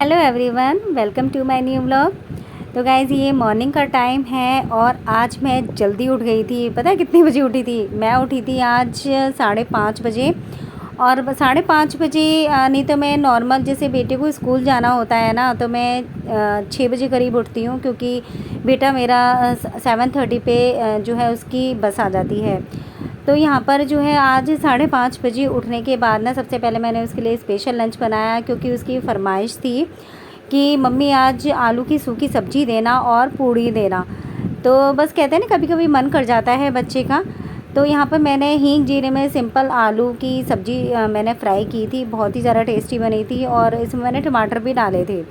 Hello everyone, welcome to my new vlog. तो guys ये morning का टाइम है और आज मैं जल्दी उठ गई थी। पता है कितनी बजे उठी थी? मैं उठी थी आज 5:30 बजे। और 5:30 बजे नहीं तो मैं नॉर्मल जैसे बेटे को स्कूल जाना होता है ना, तो मैं 6 बजे करीब उठती हूँ, क्योंकि बेटा मेरा 7:30 पे जो है उसकी बस आ जाती है। तो यहाँ पर जो है आज 5:30 बजे उठने के बाद ना, सबसे पहले मैंने उसके लिए स्पेशल लंच बनाया, क्योंकि उसकी फरमाइश थी कि मम्मी आज आलू की सूखी सब्ज़ी देना और पूड़ी देना। तो बस कहते हैं ना, कभी कभी मन कर जाता है बच्चे का। तो यहाँ पर मैंने हींग जीरे में सिंपल आलू की सब्ज़ी मैंने फ्राई की थी, बहुत ही ज़्यादा टेस्टी बनी थी, और इसमें मैंने टमाटर भी डाले थे।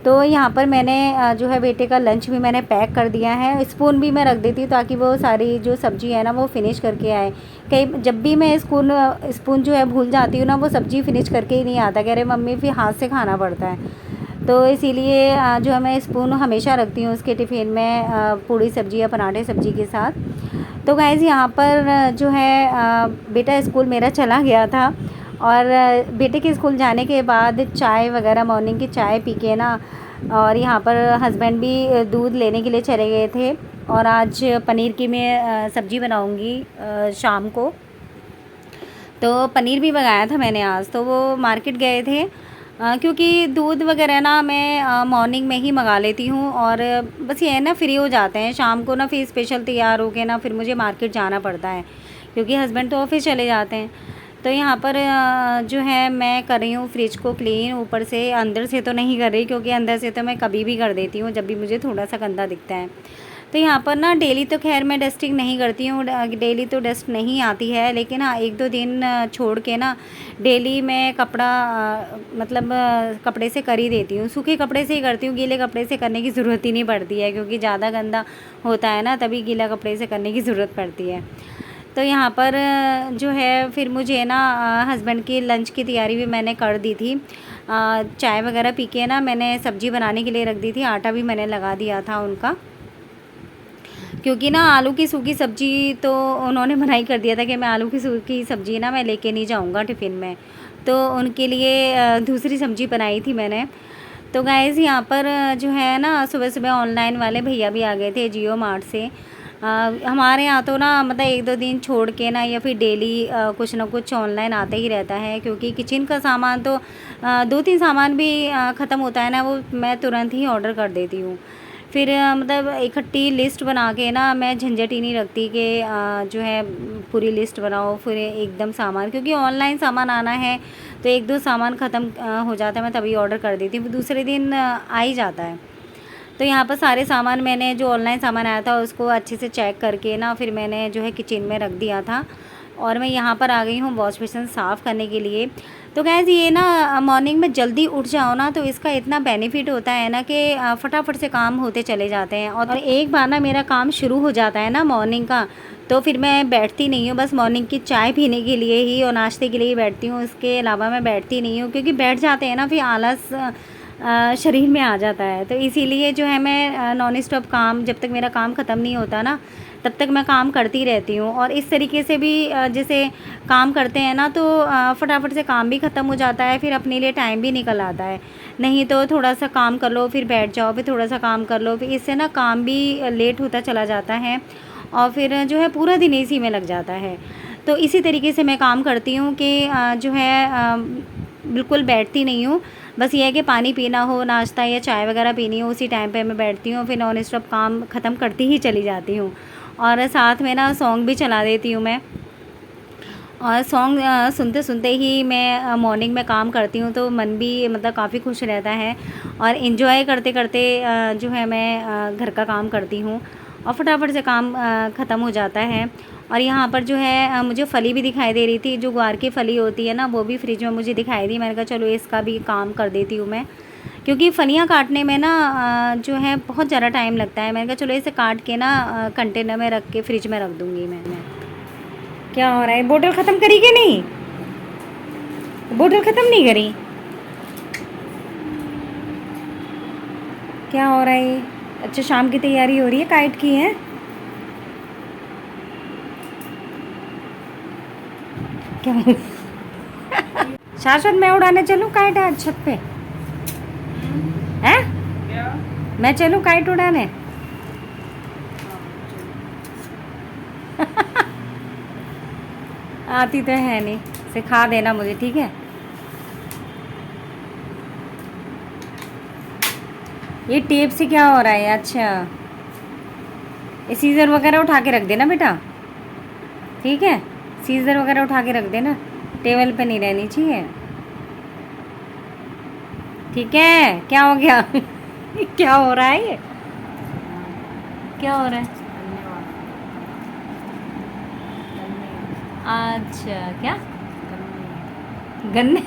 तो यहाँ पर मैंने जो है बेटे का लंच भी मैंने पैक कर दिया है। स्पून भी मैं रख देती हूँ ताकि वो सारी जो सब्ज़ी है ना वो फ़िनिश करके आए। कई जब भी मैं स्पून जो है भूल जाती हूँ ना, वो सब्ज़ी फ़िनिश करके ही नहीं आता, कह रहे मम्मी फिर हाथ से खाना पड़ता है। तो इसीलिए जो है मैं स्पून हमेशा रखती हूँ उसके टिफ़िन में, पूड़ी सब्ज़ी या पराठे सब्ज़ी के साथ। तो गाइज़ यहाँ पर जो है बेटा स्कूल मेरा चला गया था, और बेटे के स्कूल जाने के बाद चाय वगैरह, मॉर्निंग की चाय पी के ना, और यहाँ पर हस्बैंड भी दूध लेने के लिए चले गए थे। और आज पनीर की मैं सब्ज़ी बनाऊँगी शाम को। तो पनीर भी मंगाया था मैंने आज, तो वो मार्केट गए थे, क्योंकि दूध वगैरह ना मैं मॉर्निंग में ही मंगा लेती हूँ, और बस ये है ना, फ्री हो जाते हैं शाम को ना, फिर स्पेशल तैयार हो के ना फिर मुझे मार्केट जाना पड़ता है, क्योंकि हस्बैंड तो ऑफिस चले जाते हैं। तो यहाँ पर जो है मैं कर रही हूँ फ्रिज को क्लीन, ऊपर से, अंदर से तो नहीं कर रही, क्योंकि अंदर से तो मैं कभी भी कर देती हूँ जब भी मुझे थोड़ा सा गंदा दिखता है। तो यहाँ पर ना डेली तो खैर मैं डस्टिंग नहीं करती हूँ, डेली तो डस्ट नहीं आती है, लेकिन हाँ 1-2 दिन छोड़ के ना डेली मैं कपड़ा मतलब कपड़े से कर ही देती हूँ। सूखे कपड़े से ही करती हूँ, गीले कपड़े से करने की ज़रूरत ही नहीं पड़ती है, क्योंकि ज़्यादा गंदा होता है ना, तभी गीला कपड़े से करने की ज़रूरत पड़ती है। तो यहाँ पर जो है फिर मुझे ना हस्बैंड की लंच की तैयारी भी मैंने कर दी थी। चाय वगैरह पी के ना मैंने सब्ज़ी बनाने के लिए रख दी थी, आटा भी मैंने लगा दिया था उनका, क्योंकि ना आलू की सूखी सब्ज़ी तो उन्होंने मना ही कर दिया था कि मैं आलू की सूखी सब्ज़ी ना मैं लेके नहीं जाऊंगा टिफ़िन में। तो उनके लिए दूसरी सब्ज़ी बनाई थी मैंने। तो गाइज़ यहाँ पर जो है ना, सुबह सुबह ऑनलाइन वाले भैया भी आ गए थे जियो मार्ट से। हमारे यहाँ तो ना मतलब 1-2 दिन छोड़ के ना, या फिर डेली कुछ ना कुछ ऑनलाइन आता ही रहता है, क्योंकि किचन का सामान तो 2-3 सामान भी ख़त्म होता है ना, वो मैं तुरंत ही ऑर्डर कर देती हूँ। फिर मतलब इकट्ठी लिस्ट बना के ना मैं झंझट ही नहीं रखती कि जो है पूरी लिस्ट बनाओ फिर एकदम सामान, क्योंकि ऑनलाइन सामान आना है तो 1-2 सामान ख़त्म हो जाता है, मैं तभी ऑर्डर कर देती हूँ, फिर दूसरे दिन आ ही जाता है। तो यहाँ पर सारे सामान मैंने, जो ऑनलाइन सामान आया था उसको अच्छे से चेक करके ना फिर मैंने जो है किचन में रख दिया था, और मैं यहाँ पर आ गई हूँ वॉश बेसिन साफ़ करने के लिए। तो गैस ये ना मॉर्निंग में जल्दी उठ जाओ ना, तो इसका इतना बेनिफिट होता है ना कि फटाफट से काम होते चले जाते हैं, और एक बार ना मेरा काम शुरू हो जाता है ना मॉर्निंग का, तो फिर मैं बैठती नहीं हूँ, बस मॉर्निंग की चाय पीने के लिए ही और नाश्ते के लिए ही बैठती हूँ, इसके अलावा मैं बैठती नहीं हूँ, क्योंकि बैठ जाते हैं ना फिर आलस शरीर में आ जाता है। तो इसीलिए जो है मैं नॉन स्टॉप काम, जब तक मेरा काम ख़त्म नहीं होता ना तब तक मैं काम करती रहती हूँ, और इस तरीके से भी जैसे काम करते हैं ना तो फटाफट से काम भी ख़त्म हो जाता है, फिर अपने लिए टाइम भी निकल आता है। नहीं तो थोड़ा सा काम कर लो फिर बैठ जाओ, फिर थोड़ा सा काम कर लो, फिर इससे ना काम भी लेट होता चला जाता है, और फिर जो है पूरा दिन इसी में लग जाता है। तो इसी तरीके से मैं काम करती हूँ कि जो है बिल्कुल बैठती नहीं हूँ, बस ये है कि पानी पीना हो, नाश्ता या चाय वगैरह पीनी हो, उसी टाइम पे मैं बैठती हूँ, फिर नॉन स्टॉप काम ख़त्म करती ही चली जाती हूँ, और साथ में ना सॉन्ग भी चला देती हूँ मैं, और सॉन्ग सुनते सुनते ही मैं मॉर्निंग में काम करती हूँ, तो मन भी मतलब काफ़ी खुश रहता है, और इन्जॉय करते करते जो है मैं घर का काम करती हूँ, और फटाफट से काम ख़त्म हो जाता है। और यहाँ पर जो है मुझे फली भी दिखाई दे रही थी, जो ग्वार की फली होती है ना, वो भी फ्रिज में मुझे दिखाई दी, मैंने कहा चलो इसका भी काम कर देती हूँ मैं, क्योंकि फलियाँ काटने में ना जो है बहुत ज़्यादा टाइम लगता है। मैंने कहा चलो इसे काट के ना कंटेनर में रख के फ्रिज में रख दूँगी मैं। क्या हो रहा है? बोतल ख़त्म करी कि नहीं? बोतल ख़त्म नहीं करी? क्या हो रहा है? अच्छा, शाम की तैयारी हो रही है, काइट की है? क्या शाश्वत मैं उड़ाने चलूँ काइट आज छत पे? मैं चलूँ काइट उड़ाने? आती तो है नहीं, सिखा देना मुझे, ठीक है? ये टेप से क्या हो रहा है? अच्छा, ये सीज़र वगैरह उठा के रख देना बेटा, ठीक है? सीज़र वगैरह उठा के रख देना, टेबल पे नहीं रहनी चाहिए, ठीक है? क्या हो गया? क्या हो रहा है ये? क्या हो रहा है? अच्छा, क्या? गन्ने?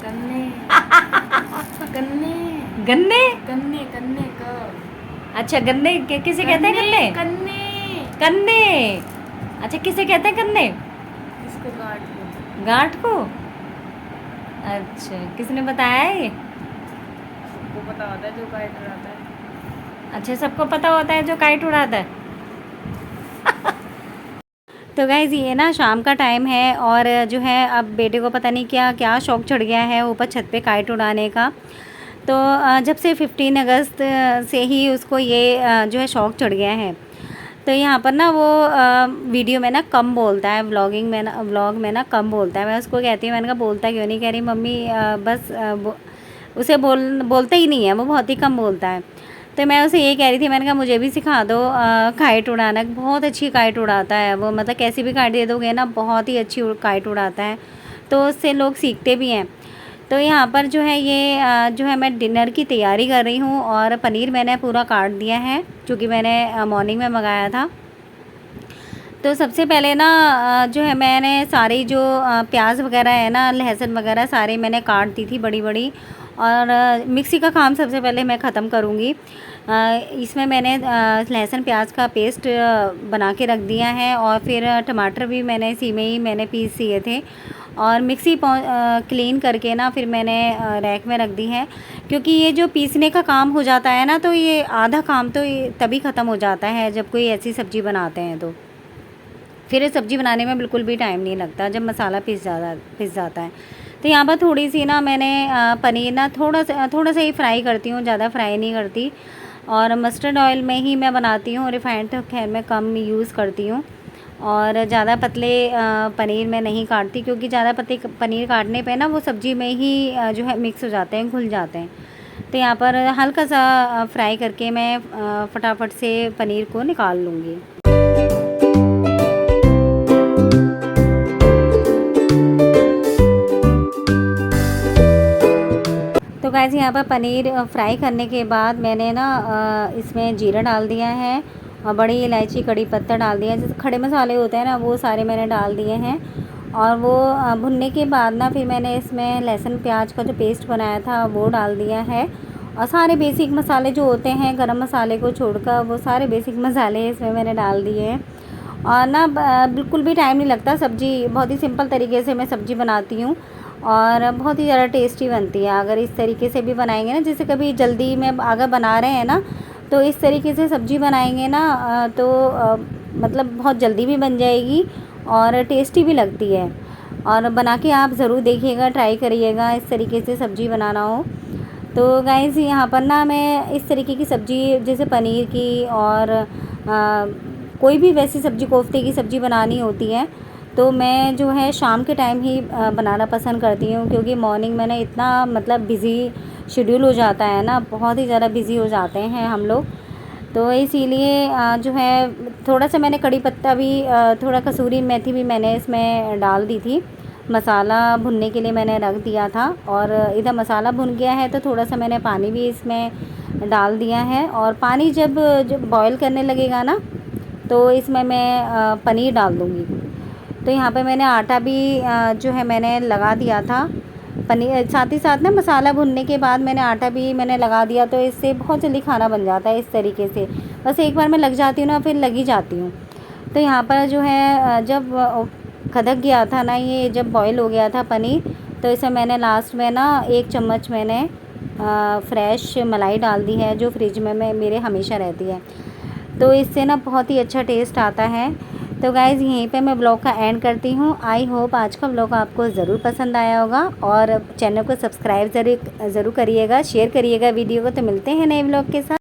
गन्ने गन्ने गन्ने? गन्ने गन्ने का अच्छा, गन्ने किसे कहते हैं? गन्ने? गन्ने गन्ने। अच्छा, किसे कहते हैं गन्ने? इसको गांठ को गांठ को? अच्छा, किसने बताया है ये? सबको पता होता है जो काइट उड़ाता है। अच्छा, सबको पता होता है जो काइट उड़ाता है। तो गाइज़ ये ना शाम का टाइम है और जो है अब बेटे को पता नहीं क्या क्या शौक़ चढ़ गया है ऊपर छत पे काइट उड़ाने का। तो जब से 15 अगस्त से ही उसको ये जो है शौक़ चढ़ गया है। तो यहाँ पर ना वो वीडियो में ना कम बोलता है, व्लॉग में ना कम बोलता है। मैं उसको कहती हूँ, मैंने कहा बोलता क्यों नहीं? कह रही मम्मी बस उसे बोलता ही नहीं है, वो बहुत ही कम बोलता है। तो मैं उसे ये कह रही थी, मैंने कहा मुझे भी सिखा दो काइट उड़ाना। बहुत अच्छी काइट उड़ाता है वो, मतलब कैसी भी काइट दे दोगे ना बहुत ही अच्छी काइट उड़ाता है, तो उससे लोग सीखते भी हैं। तो यहाँ पर जो है ये जो है मैं डिनर की तैयारी कर रही हूँ और पनीर मैंने पूरा काट दिया है क्योंकि मैंने मॉर्निंग में मंगाया था। तो सबसे पहले ना जो है मैंने सारी जो प्याज वगैरह है ना, लहसुन वगैरह सारे मैंने काट दी थी बड़ी बड़ी, और मिक्सी का काम सबसे पहले मैं ख़त्म करूँगी। इसमें मैंने लहसुन प्याज का पेस्ट बना के रख दिया है और फिर टमाटर भी मैंने इसी में ही मैंने पीस दिए थे और मिक्सी क्लीन करके ना फिर मैंने रैक में रख दी है, क्योंकि ये जो पीसने का काम हो जाता है ना तो ये आधा काम तो ये तभी ख़त्म हो जाता है जब कोई ऐसी सब्ज़ी बनाते हैं। तो फिर सब्ज़ी बनाने में बिल्कुल भी टाइम नहीं लगता जब मसाला पिस जाता है। तो यहाँ पर थोड़ी सी ना मैंने पनीर ना थोड़ा सा ही फ्राई करती हूँ, ज़्यादा फ्राई नहीं करती, और मस्टर्ड ऑयल में ही मैं बनाती हूँ। रिफाइंड तो खैर मैं कम यूज़ करती हूँ और ज़्यादा पतले पनीर में नहीं काटती, क्योंकि ज़्यादा पतले पनीर काटने पे ना वो सब्ज़ी में ही जो है मिक्स हो जाते हैं, घुल जाते हैं। तो यहाँ पर हल्का सा फ्राई करके मैं फटाफट से पनीर को निकाल लूँगी। तो गाइस यहाँ पर पनीर फ्राई करने के बाद मैंने ना इसमें जीरा डाल दिया है और बड़ी इलायची, कड़ी पत्ता डाल दिया है। जैसे खड़े मसाले होते हैं ना वो सारे मैंने डाल दिए हैं। और वो भुनने के बाद ना फिर मैंने इसमें लहसुन प्याज का जो पेस्ट बनाया था वो डाल दिया है, और सारे बेसिक मसाले जो होते हैं गरम मसाले को छोड़कर वो सारे बेसिक मसाले इसमें मैंने डाल दिए हैं। और ना बिल्कुल भी टाइम नहीं लगता, सब्ज़ी बहुत ही सिंपल तरीके से मैं सब्ज़ी बनाती हूँ और बहुत ही ज़्यादा टेस्टी बनती है। अगर इस तरीके से भी बनाएंगे ना, जैसे कभी जल्दी में अगर बना रहे हैं ना तो इस तरीके से सब्ज़ी बनाएंगे ना तो मतलब बहुत जल्दी भी बन जाएगी और टेस्टी भी लगती है। और बना के आप ज़रूर देखिएगा, ट्राई करिएगा इस तरीके से सब्ज़ी बनाना हो तो। गाइस यहाँ पर ना मैं इस तरीके की सब्ज़ी जैसे पनीर की और कोई भी वैसी सब्ज़ी, कोफ्ते की सब्ज़ी बनानी होती है तो मैं जो है शाम के टाइम ही बनाना पसंद करती हूँ, क्योंकि मॉर्निंग में ना इतना मतलब बिज़ी शेड्यूल हो जाता है ना, बहुत ही ज़्यादा बिज़ी हो जाते हैं हम लोग। तो इसीलिए जो है थोड़ा सा मैंने कड़ी पत्ता भी थोड़ा कसूरी मेथी भी मैंने इसमें डाल दी थी। मसाला भुनने के लिए मैंने रख दिया था और इधर मसाला भुन गया है तो थोड़ा सा मैंने पानी भी इसमें डाल दिया है। और पानी जब बॉईल करने लगेगा ना तो इसमें मैं पनीर डाल दूँगी। तो यहाँ पे मैंने आटा भी जो है मैंने लगा दिया था पनीर, साथ ही साथ ना मसाला भुनने के बाद मैंने आटा भी मैंने लगा दिया, तो इससे बहुत जल्दी खाना बन जाता है इस तरीके से। बस एक बार मैं लग जाती हूँ ना फिर लगी जाती हूँ। तो यहाँ पर जो है जब खदक गया था ना, ये जब बॉईल हो गया था पनीर, तो इसे मैंने लास्ट में ना 1 चम्मच मैंने फ्रेश मलाई डाल दी है जो फ्रिज में मेरे हमेशा रहती है, तो इससे ना बहुत ही अच्छा टेस्ट आता है। तो गाइज़ यहीं पे मैं ब्लॉग का एंड करती हूँ। आई होप आज का ब्लॉग आपको ज़रूर पसंद आया होगा और चैनल को सब्सक्राइब ज़रूर करिएगा, शेयर करिएगा वीडियो को। तो मिलते हैं नए ब्लॉग के साथ।